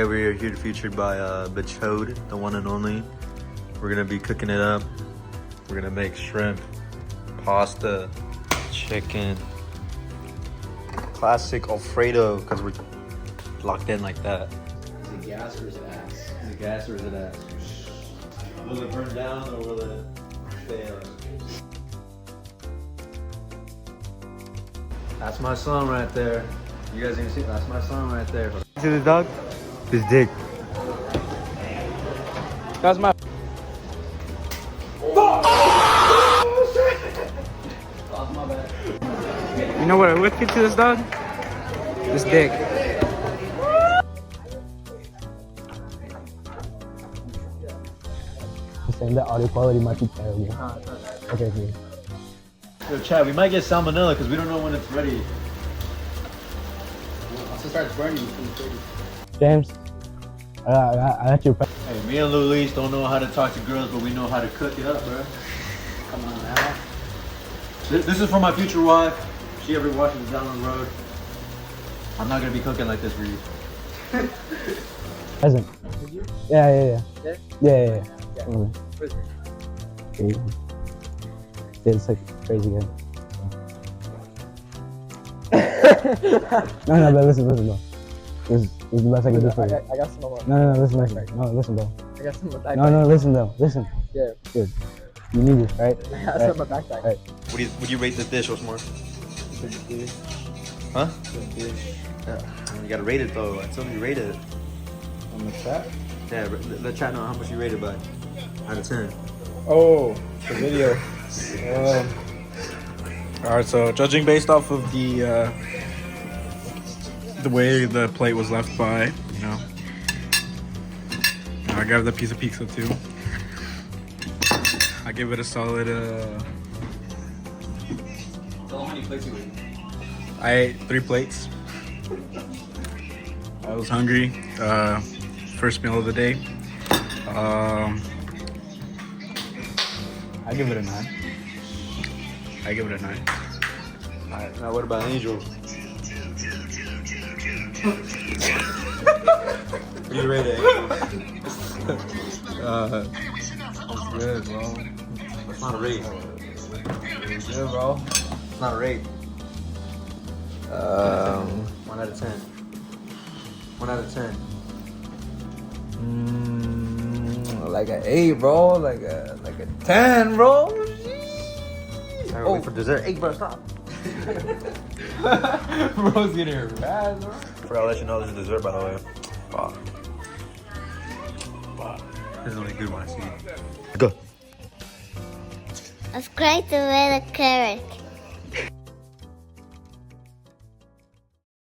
Today we are here featured by BeChod, the one and only. We're gonna be cooking it up. We're gonna make shrimp, pasta, chicken, classic Alfredo, because we're locked in like that. Is it gas or is it ass? Is it gas or is it ass? Will it burn down or will it fail? That's my son right there. You guys can see, that's my son right there. See the dog? His dick. That's my. Oh, my bad. You know what I would get to this dog? This dick. He's saying that audio quality might be terrible. Okay, okay. Yo, Chad, we might get salmonella because we don't know when it's ready. Once it starts burning, it's gonna be pretty. James, I got you. Hey, me and Luis don't know how to talk to girls, but we know how to cook it up, bro. Come on now. This is for my future wife. If she ever watches it down the road, I'm not gonna be cooking like this for you. Present. Yeah. Okay. It's like crazy good. No, but listen, bro. This is the best I can do for you. I got some more. No, listen, bro. I got some more backpack. No, listen, listen. Yeah. Dude, you need this, right? I got some more backpack. Right. Would you rate this dish, Osmar? Huh? Yeah. You gotta rate it though. I told you rate it. On the chat? Yeah, let chat know how much you rate it by. Out of 10. Oh, the video. Alright, so judging based off of the way the plate was left by, you know, I got the piece of pizza too. I give it a solid. Tell them how many plates you ate. I ate 3 plates. I was hungry. First meal of the day. I give it a 9. Alright, now what about Angel? What do you rate it, Angel? It's good, bro. That's not a rate. It's good, bro. It's not a rate. 1 out of 10. 1 out of 10. Like an 8, bro. Like a 10, bro. Alright, wait for dessert. 8, bro, stop. Bro's getting mad, bro. Bro, I'll let you know this is dessert, by the way. Wow. This is only good one I see. Go. Subscribe to Lil Carrot.